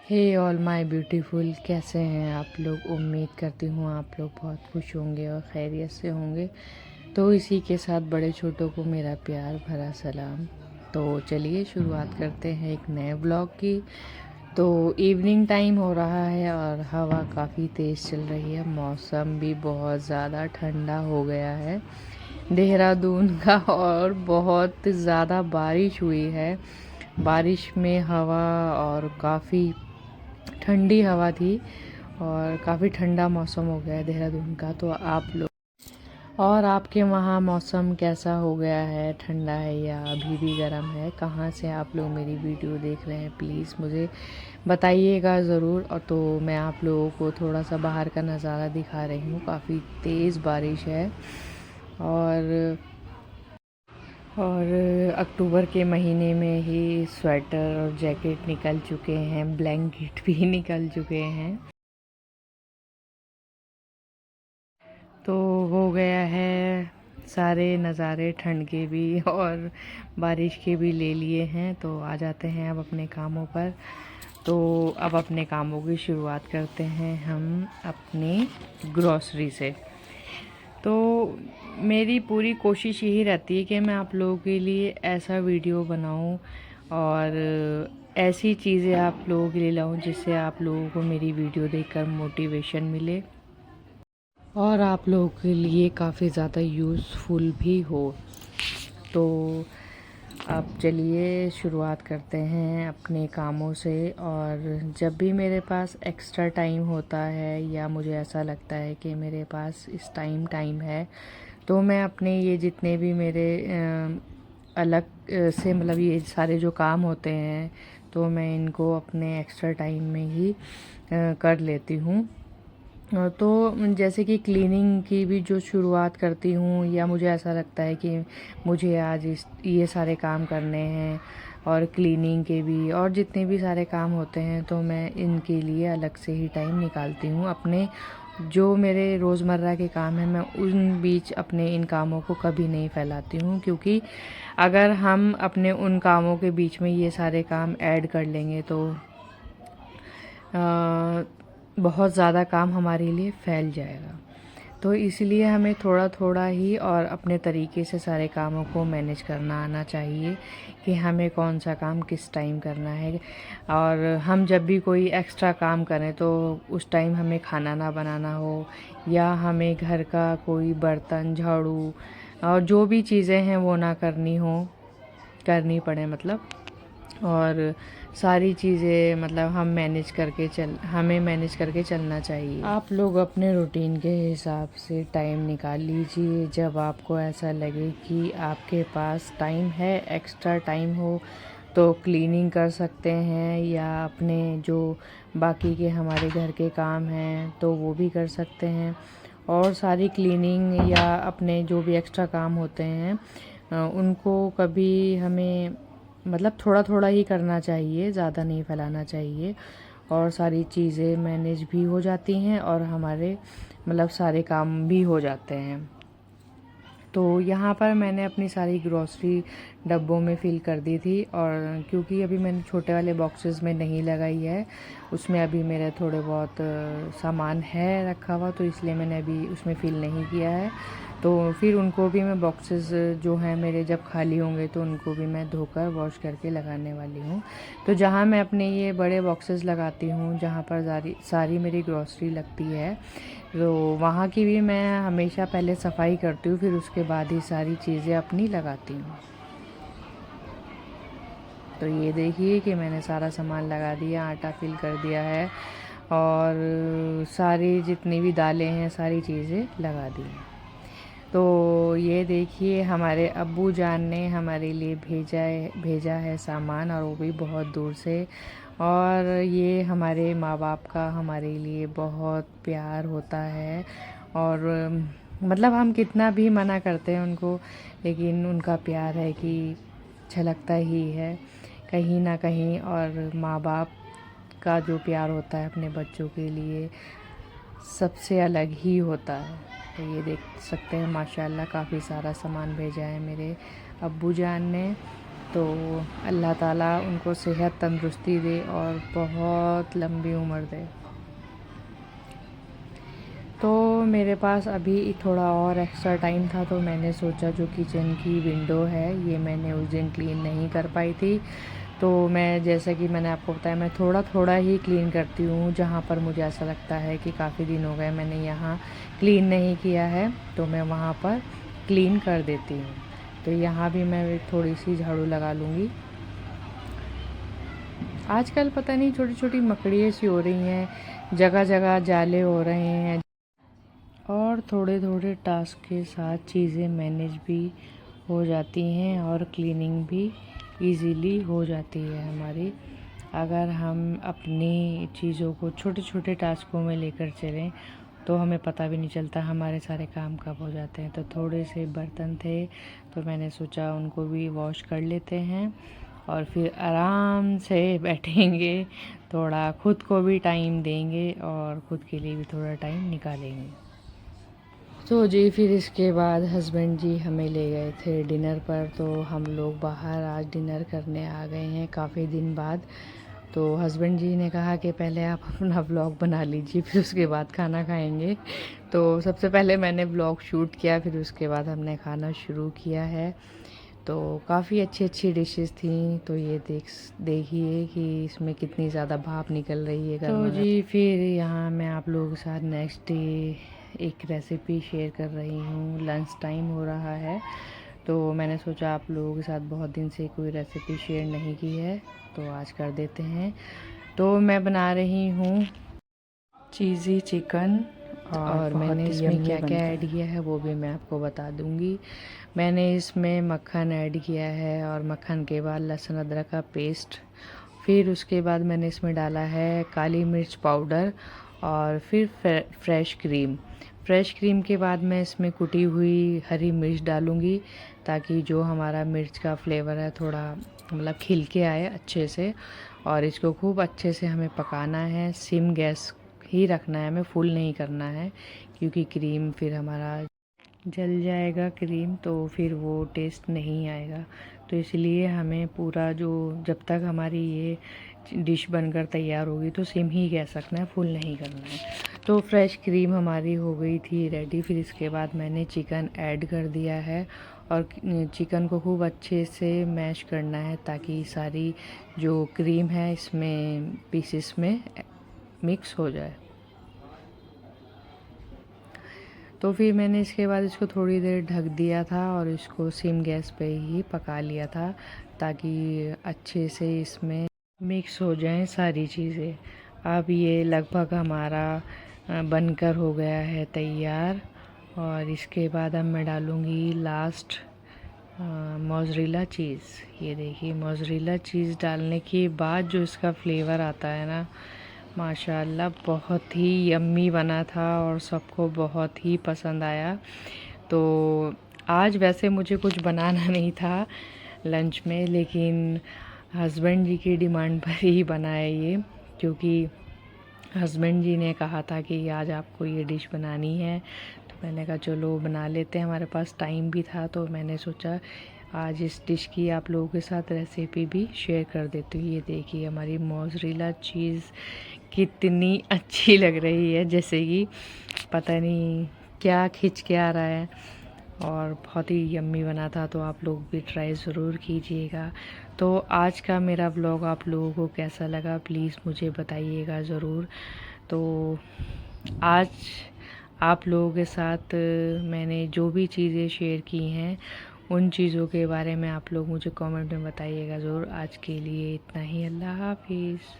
Hey all my beautiful, कैसे हैं आप लोग। उम्मीद करती हूँ आप लोग बहुत खुश होंगे और खैरियत से होंगे। तो इसी के साथ बड़े छोटों को मेरा प्यार भरा सलाम। तो चलिए शुरुआत करते हैं एक नए ब्लॉग की। तो इवनिंग टाइम हो रहा है और हवा काफ़ी तेज़ चल रही है। मौसम भी बहुत ज़्यादा ठंडा हो गया है देहरादून का, और बहुत ज़्यादा बारिश हुई है। बारिश में हवा और काफ़ी ठंडी हवा थी और काफ़ी ठंडा मौसम हो गया है देहरादून का। तो आप लोग और आपके वहाँ मौसम कैसा हो गया है, ठंडा है या अभी भी गर्म है? कहाँ से आप लोग मेरी वीडियो देख रहे हैं प्लीज़ मुझे बताइएगा ज़रूर। और तो मैं आप लोगों को थोड़ा सा बाहर का नज़ारा दिखा रही हूँ। काफ़ी तेज़ बारिश है और अक्टूबर के महीने में ही स्वेटर और जैकेट निकल चुके हैं, ब्लैंकेट भी निकल चुके हैं। तो हो गया है सारे नज़ारे ठंड के भी और बारिश के भी ले लिए हैं। तो आ जाते हैं अब अपने कामों पर। तो अब अपने कामों की शुरुआत करते हैं हम अपनी ग्रॉसरी से। तो मेरी पूरी कोशिश यही रहती है कि मैं आप लोगों के लिए ऐसा वीडियो बनाऊं और ऐसी चीज़ें आप लोगों के लिए लाऊं जिससे आप लोगों को मेरी वीडियो देखकर मोटिवेशन मिले और आप लोगों के लिए काफ़ी ज़्यादा यूज़फुल भी हो। तो अब चलिए शुरुआत करते हैं अपने कामों से। और जब भी मेरे पास एक्स्ट्रा टाइम होता है या मुझे ऐसा लगता है कि मेरे पास इस टाइम है, तो मैं अपने ये जितने भी मेरे अलग से मतलब ये सारे जो काम होते हैं तो मैं इनको अपने एक्स्ट्रा टाइम में ही कर लेती हूँ। तो जैसे कि क्लीनिंग की भी जो शुरुआत करती हूँ, या मुझे ऐसा लगता है कि मुझे आज ये सारे काम करने हैं और क्लीनिंग के भी और जितने भी सारे काम होते हैं, तो मैं इनके लिए अलग से ही टाइम निकालती हूँ। अपने जो मेरे रोज़मर्रा के काम हैं मैं उन बीच अपने इन कामों को कभी नहीं फैलाती हूँ, क्योंकि अगर हम अपने उन कामों के बीच में ये सारे काम ऐड कर लेंगे तो बहुत ज़्यादा काम हमारे लिए फैल जाएगा। तो इसलिए हमें थोड़ा थोड़ा ही और अपने तरीके से सारे कामों को मैनेज करना आना चाहिए कि हमें कौन सा काम किस टाइम करना है। और हम जब भी कोई एक्स्ट्रा काम करें तो उस टाइम हमें खाना ना बनाना हो, या हमें घर का कोई बर्तन झाड़ू और जो भी चीज़ें हैं वो ना करनी पड़े मतलब। और सारी चीज़ें मतलब हमें मैनेज करके चलना चाहिए। आप लोग अपने रूटीन के हिसाब से टाइम निकाल लीजिए। जब आपको ऐसा लगे कि आपके पास टाइम है, एक्स्ट्रा टाइम हो, तो क्लीनिंग कर सकते हैं, या अपने जो बाकी के हमारे घर के काम हैं तो वो भी कर सकते हैं। और सारी क्लीनिंग या अपने जो भी एक्स्ट्रा काम होते हैं उनको कभी हमें मतलब थोड़ा थोड़ा ही करना चाहिए, ज़्यादा नहीं फैलाना चाहिए। और सारी चीज़ें मैनेज भी हो जाती हैं और हमारे मतलब सारे काम भी हो जाते हैं। तो यहाँ पर मैंने अपनी सारी ग्रॉसरी डब्बों में फ़िल कर दी थी, और क्योंकि अभी मैंने छोटे वाले बॉक्सेस में नहीं लगाई है, उसमें अभी मेरे थोड़े बहुत सामान है रखा हुआ, तो इसलिए मैंने अभी उसमें फ़िल नहीं किया है। तो फिर उनको भी मैं बॉक्सेस जो हैं मेरे जब खाली होंगे तो उनको भी मैं धोकर वॉश करके लगाने वाली हूँ। तो जहाँ मैं अपने ये बड़े बॉक्सेस लगाती हूँ जहाँ पर सारी मेरी ग्रॉसरी लगती है, तो वहाँ की भी मैं हमेशा पहले सफाई करती हूँ, फिर उसके बाद ही सारी चीज़ें अपनी लगाती हूँ। तो ये देखिए कि मैंने सारा सामान लगा दिया, आटा फिल कर दिया है और सारी जितनी भी दालें हैं सारी चीज़ें लगा दी हैं। तो ये देखिए हमारे अब्बू जान ने हमारे लिए भेजा है सामान, और वो भी बहुत दूर से। और ये हमारे माँ बाप का हमारे लिए बहुत प्यार होता है। और मतलब हम कितना भी मना करते हैं उनको, लेकिन उनका प्यार है कि झलकता ही है कहीं ना कहीं। और माँ बाप का जो प्यार होता है अपने बच्चों के लिए सबसे अलग ही होता है। तो ये देख सकते हैं माशाल्लाह काफ़ी सारा सामान भेजा है मेरे अब्बू जान ने। तो अल्लाह ताला उनको सेहत तंदुरुस्ती दे और बहुत लंबी उम्र दे। तो मेरे पास अभी थोड़ा और एक्स्ट्रा टाइम था, तो मैंने सोचा जो किचन की विंडो है ये मैंने उस दिन क्लीन नहीं कर पाई थी। तो मैं, जैसा कि मैंने आपको बताया, मैं थोड़ा थोड़ा ही क्लीन करती हूँ। जहाँ पर मुझे ऐसा लगता है कि काफ़ी दिन हो गए मैंने यहाँ क्लीन नहीं किया है, तो मैं वहाँ पर क्लीन कर देती हूँ। तो यहाँ भी मैं थोड़ी सी झाड़ू लगा लूँगी। आजकल पता नहीं छोटी छोटी मकड़ियाँ सी हो रही हैं, जगह जगह जाले हो रहे हैं, और थोड़े थोड़े टास्क के साथ चीज़ें मैनेज भी हो जाती हैं और क्लीनिंग भी इजीली हो जाती है हमारी, अगर हम अपनी चीज़ों को छोटे छोटे टास्कों में लेकर चलें तो हमें पता भी नहीं चलता हमारे सारे काम कब हो जाते हैं। तो थोड़े से बर्तन थे तो मैंने सोचा उनको भी वॉश कर लेते हैं और फिर आराम से बैठेंगे, थोड़ा खुद को भी टाइम देंगे और खुद के लिए भी थोड़ा टाइम निकालेंगे। तो जी फिर इसके बाद हस्बैंड जी हमें ले गए थे डिनर पर, तो हम लोग बाहर आज डिनर करने आ गए हैं काफ़ी दिन बाद। तो हस्बैंड जी ने कहा कि पहले आप अपना व्लॉग बना लीजिए, फिर उसके बाद खाना खाएंगे। तो सबसे पहले मैंने व्लॉग शूट किया, फिर उसके बाद हमने खाना शुरू किया है। तो काफ़ी अच्छी अच्छी डिशेस थी, तो ये देखिए कि इसमें कितनी ज़्यादा भाप निकल रही है। तो जी फिर यहाँ मैं आप लोगों के साथ नेक्स्ट डे एक रेसिपी शेयर कर रही हूँ। लंच टाइम हो रहा है, तो मैंने सोचा आप लोगों के साथ बहुत दिन से कोई रेसिपी शेयर नहीं की है, तो आज कर देते हैं। तो मैं बना रही हूँ चीज़ी चिकन, और मैंने इसमें क्या क्या ऐड किया है वो भी मैं आपको बता दूँगी। मैंने इसमें मक्खन ऐड किया है, और मक्खन के बाद लहसुन अदरक का पेस्ट, फिर उसके बाद मैंने इसमें डाला है काली मिर्च पाउडर, और फिर फ्रेश क्रीम। फ्रेश क्रीम के बाद मैं इसमें कुटी हुई हरी मिर्च डालूँगी, ताकि जो हमारा मिर्च का फ्लेवर है थोड़ा मतलब खिल के आए अच्छे से। और इसको खूब अच्छे से हमें पकाना है, सिम गैस ही रखना है, हमें फुल नहीं करना है, क्योंकि क्रीम फिर हमारा जल जाएगा क्रीम, तो फिर वो टेस्ट नहीं आएगा। तो इसलिए हमें पूरा जो जब तक हमारी ये डिश बनकर तैयार होगी तो सिम ही गैस रखना है, फुल नहीं करना है। तो फ्रेश क्रीम हमारी हो गई थी रेडी। फिर इसके बाद मैंने चिकन ऐड कर दिया है, और चिकन को खूब अच्छे से मैश करना है, ताकि सारी जो क्रीम है इसमें पीसेस में मिक्स हो जाए। तो फिर मैंने इसके बाद इसको थोड़ी देर ढक दिया था, और इसको सिम गैस पे ही पका लिया था, ताकि अच्छे से इसमें मिक्स हो जाएं सारी चीज़ें। अब ये लगभग हमारा बनकर हो गया है तैयार, और इसके बाद अब मैं डालूँगी लास्ट मोज़रेला चीज़। ये देखिए, मोज़रेला चीज़ डालने के बाद जो इसका फ्लेवर आता है ना, माशाल्लाह बहुत ही यम्मी बना था और सबको बहुत ही पसंद आया। तो आज वैसे मुझे कुछ बनाना नहीं था लंच में, लेकिन हस्बैंड जी की डिमांड पर ही बनाया ये, क्योंकि हस्बैंड जी ने कहा था कि आज आपको ये डिश बनानी है। तो मैंने कहा चलो बना लेते हैं, हमारे पास टाइम भी था, तो मैंने सोचा आज इस डिश की आप लोगों के साथ रेसिपी भी शेयर कर देती हूँ। ये देखिए हमारी मोज़रेला चीज़ कितनी अच्छी लग रही है, जैसे कि पता नहीं क्या खिंच के आ रहा है, और बहुत ही यम्मी बना था। तो आप लोग भी ट्राई ज़रूर कीजिएगा। तो आज का मेरा व्लॉग आप लोगों को कैसा लगा प्लीज़ मुझे बताइएगा ज़रूर। तो आज आप लोगों के साथ मैंने जो भी चीज़ें शेयर की हैं उन चीज़ों के बारे में आप लोग मुझे कमेंट में बताइएगा ज़रूर। आज के लिए इतना ही, अल्लाह हाफिज़।